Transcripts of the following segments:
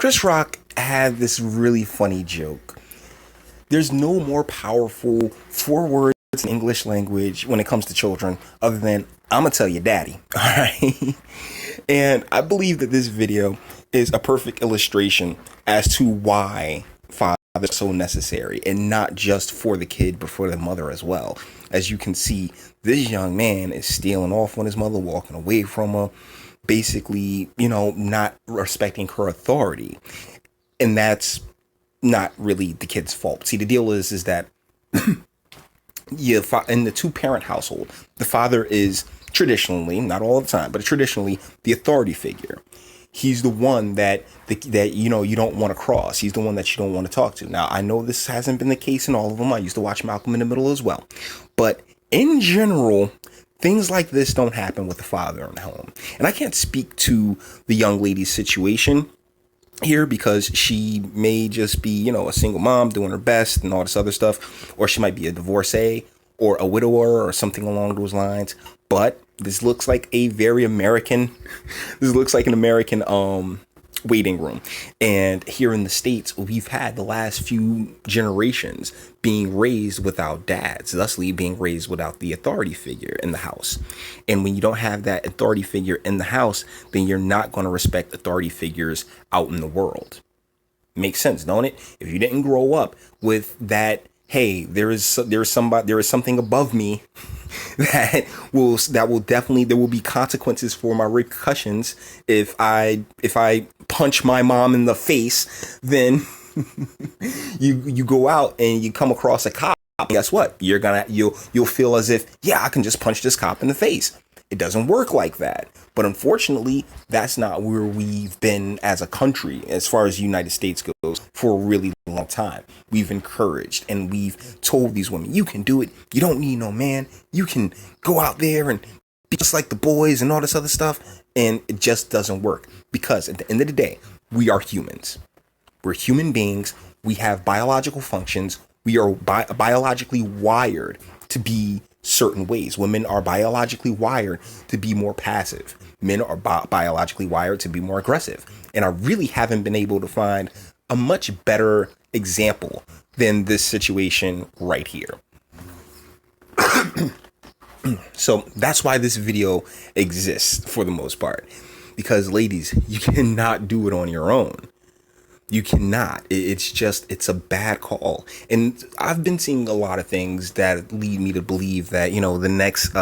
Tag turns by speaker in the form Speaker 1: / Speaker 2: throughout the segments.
Speaker 1: Chris Rock had this really funny joke. There's no more powerful four words in English language when it comes to children other than "I'ma tell you, daddy." All right. And I believe that this video is a perfect illustration as to why father is so necessary, and not just for the kid but for the mother as well. As you can see, this young man is stealing off on his mother, walking away from her, basically, not respecting her authority. And that's not really the kid's fault. See, the deal is that in the two-parent household, the father is traditionally, not all the time, but traditionally the authority figure. He's the one that you don't want to cross. He's the one that you don't want to talk to. Now, I know this hasn't been the case in all of them. I used to watch Malcolm in the Middle as well. But in general, things like this don't happen with the father in the home. And I can't speak to the young lady's situation here because she may just be, a single mom doing her best and all this other stuff, or she might be a divorcee or a widower or something along those lines. But this looks like a very American, this looks like an American waiting room. And here in the States, we've had the last few generations being raised without dads, thusly being raised without the authority figure in the house. And when you don't have that authority figure in the house, then you're not going to respect authority figures out in the world. Makes sense, don't it? If you didn't grow up with that, hey, there is something above me that will definitely, there will be consequences for my repercussions if I punch my mom in the face, then you go out and you come across a cop. Guess what? You'll feel as if, yeah, I can just punch this cop in the face. It doesn't work like that. But unfortunately, that's not where we've been as a country, as far as the United States goes, for a really long time. We've encouraged and we've told these women, you can do it. You don't need no man. You can go out there and be just like the boys and all this other stuff. And it just doesn't work, because at the end of the day, we are humans. We're human beings. We have biological functions. We are biologically wired to be certain ways. Women are biologically wired to be more passive. Men are biologically wired to be more aggressive. And I really haven't been able to find a much better example than this situation right here. So that's why this video exists for the most part. Because ladies, you cannot do it on your own. You cannot. It's a bad call. And I've been seeing a lot of things that lead me to believe that, the next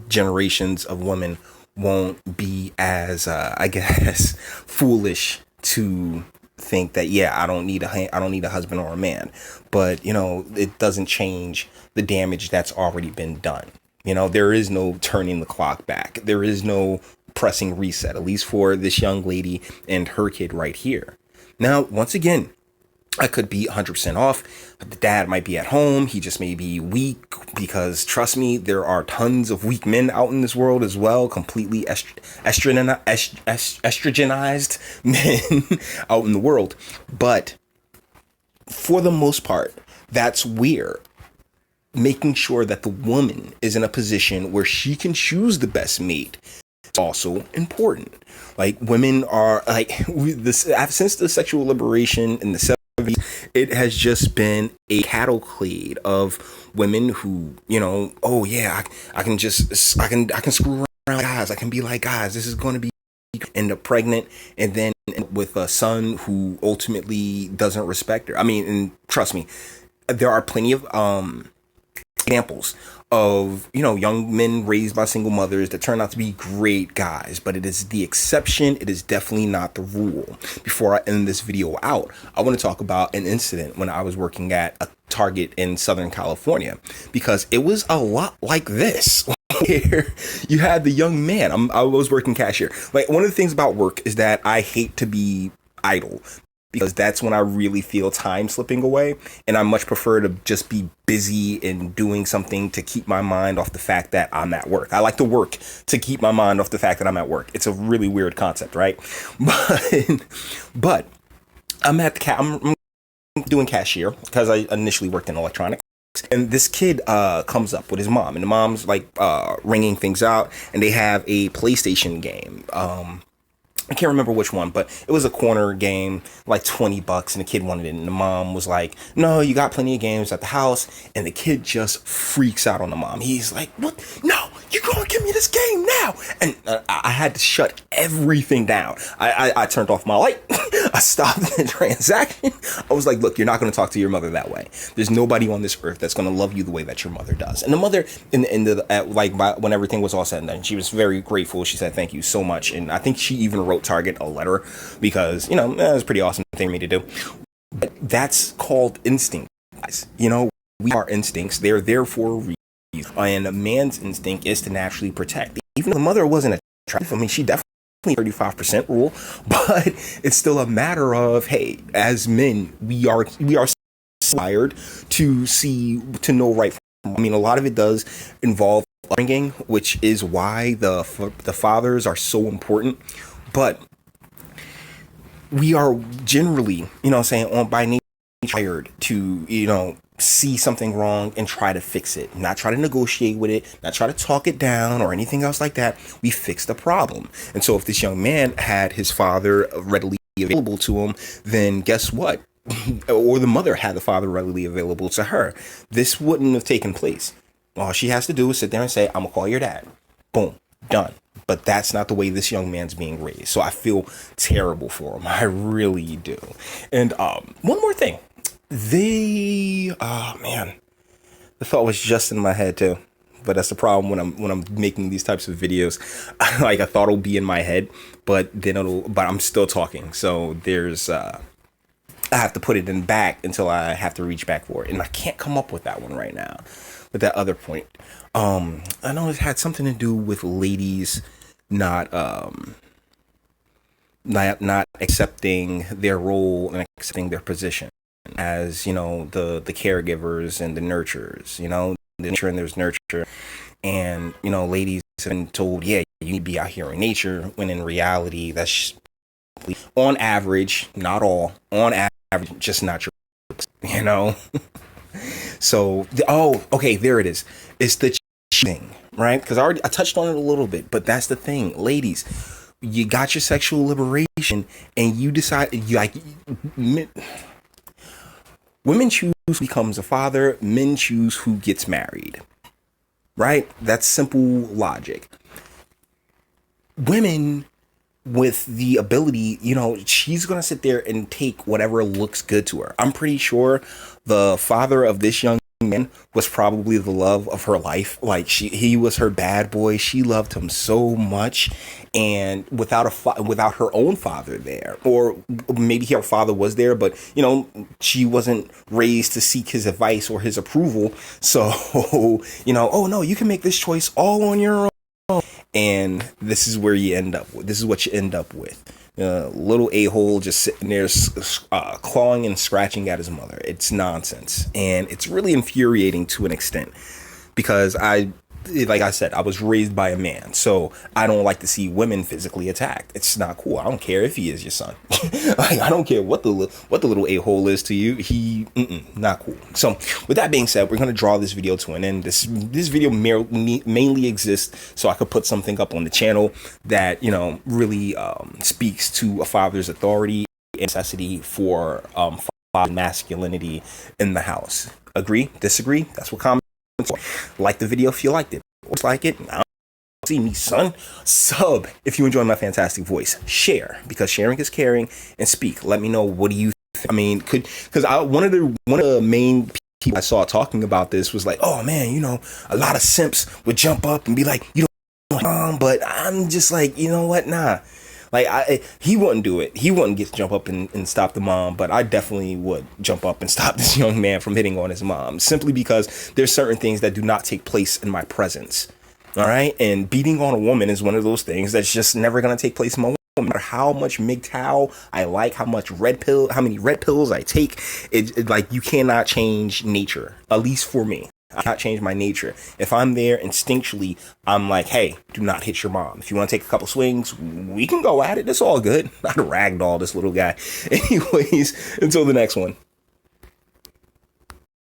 Speaker 1: generations of women won't be as, I guess, foolish to think that, yeah, I don't need a husband or a man. But, it doesn't change the damage that's already been done. There is no turning the clock back. There is no pressing reset, at least for this young lady and her kid right here. Now, once again, I could be 100% off. The dad might be at home. He just may be weak, because trust me, there are tons of weak men out in this world as well. Completely estrogenized men out in the world. But for the most part, that's where making sure that the woman is in a position where she can choose the best mate is also important. Like, women are since the sexual liberation in the 70s, it has just been a cavalcade of women who, oh yeah, I can screw around with guys. I can be like guys. This is going to be, end up pregnant, and then with a son who ultimately doesn't respect her. I mean, and trust me, there are plenty of examples of, young men raised by single mothers that turn out to be great guys, but it is the exception. It is definitely not the rule. Before I end this video out, I want to talk about an incident when I was working at a Target in Southern California, because it was a lot like this. Here you had the young man. I was working cashier. Like, one of the things about work is that I hate to be idle, because that's when I really feel time slipping away. And I much prefer to just be busy and doing something to keep my mind off the fact that I'm at work. I like to work to keep my mind off the fact that I'm at work. It's a really weird concept, right? But I'm I'm doing cashier because I initially worked in electronics. And this kid comes up with his mom, and the mom's like ringing things out, and they have a PlayStation game. I can't remember which one, but it was a corner game, like $20, and the kid wanted it. And the mom was like, no, you got plenty of games at the house. And the kid just freaks out on the mom. He's like, what? No, you're going to give me this game now. And I had to shut everything down. I turned off my light. I stopped the transaction. I was like, look, you're not going to talk to your mother that way. There's nobody on this earth that's going to love you the way that your mother does. And the mother, when everything was all said and done, she was very grateful. She said, thank you so much. And I think she even wrote Target a letter because, it was a pretty awesome thing for me to do. But that's called instinct, guys. We are instincts. They're there for a reason. And a man's instinct is to naturally protect. Even though the mother wasn't attractive, I mean, she definitely 35% rule, but it's still a matter of, hey, as men, we are wired to know right from wrong. I mean, a lot of it does involve upbringing, which is why the fathers are so important. But we are generally, by nature wired to, see something wrong and try to fix it, not try to negotiate with it, not try to talk it down or anything else like that. We fix the problem. And so if this young man had his father readily available to him, then guess what? Or the mother had the father readily available to her, this wouldn't have taken place. All she has to do is sit there and say, I'm gonna call your dad. Boom, done. But that's not the way this young man's being raised. So I feel terrible for him. I really do. And one more thing. The thought was just in my head too. But that's the problem when I'm making these types of videos. Like, a thought will be in my head, but I'm still talking. So there's I have to put it in back until I have to reach back for it. And I can't come up with that one right now. But that other point. I know it had something to do with ladies not accepting their role and accepting their position as, the caregivers and the nurturers, the nature and there's nurture. And, ladies have been told, yeah, you need to be out here in nature, when in reality, that's on average, not all, on average, just not your, So, okay, there it is. It's the thing, right? Because I touched on it a little bit, but that's the thing. Ladies, you got your sexual liberation and you decide, women choose who becomes a father, men choose who gets married, right? That's simple logic. Women with the ability, she's going to sit there and take whatever looks good to her. I'm pretty sure the father of this young man was probably the love of her life. Like, he was her bad boy. She loved him so much. And without her own father there, or maybe her father was there, but she wasn't raised to seek his advice or his approval. So, oh no, you can make this choice all on your own. And this is where you end up with. This is what you end up with. Little a-hole just sitting there clawing and scratching at his mother. It's nonsense. And it's really infuriating to an extent, because like I said, I was raised by a man, so I don't like to see women physically attacked. It's not cool. I don't care if he is your son. Like, I don't care what the little a-hole is to you. Not cool. So with that being said, we're going to draw this video to an end. This video mainly exists so I could put something up on the channel that, really speaks to a father's authority and necessity for father masculinity in the house. Agree? Disagree? That's what comments. Like the video if you liked it. Dislike it. I don't see me, son. Sub if you enjoy my fantastic voice. Share, because sharing is caring. And speak. Let me know, what do you think? I mean, because one of the main people I saw talking about this was like, oh man, a lot of simps would jump up and be like, you don't, but I'm just like, you know what? Nah. Like, he wouldn't do it. He wouldn't get to jump up and stop the mom, but I definitely would jump up and stop this young man from hitting on his mom, simply because there's certain things that do not take place in my presence. All right. And beating on a woman is one of those things that's just never going to take place in my woman. No matter how much MGTOW I like, how many red pills I take, it like, you cannot change nature, at least for me. I cannot change my nature. If I'm there instinctually, I'm like, hey, do not hit your mom. If you want to take a couple swings, we can go at it. It's all good. I'd ragdoll this little guy. Anyways, until the next one.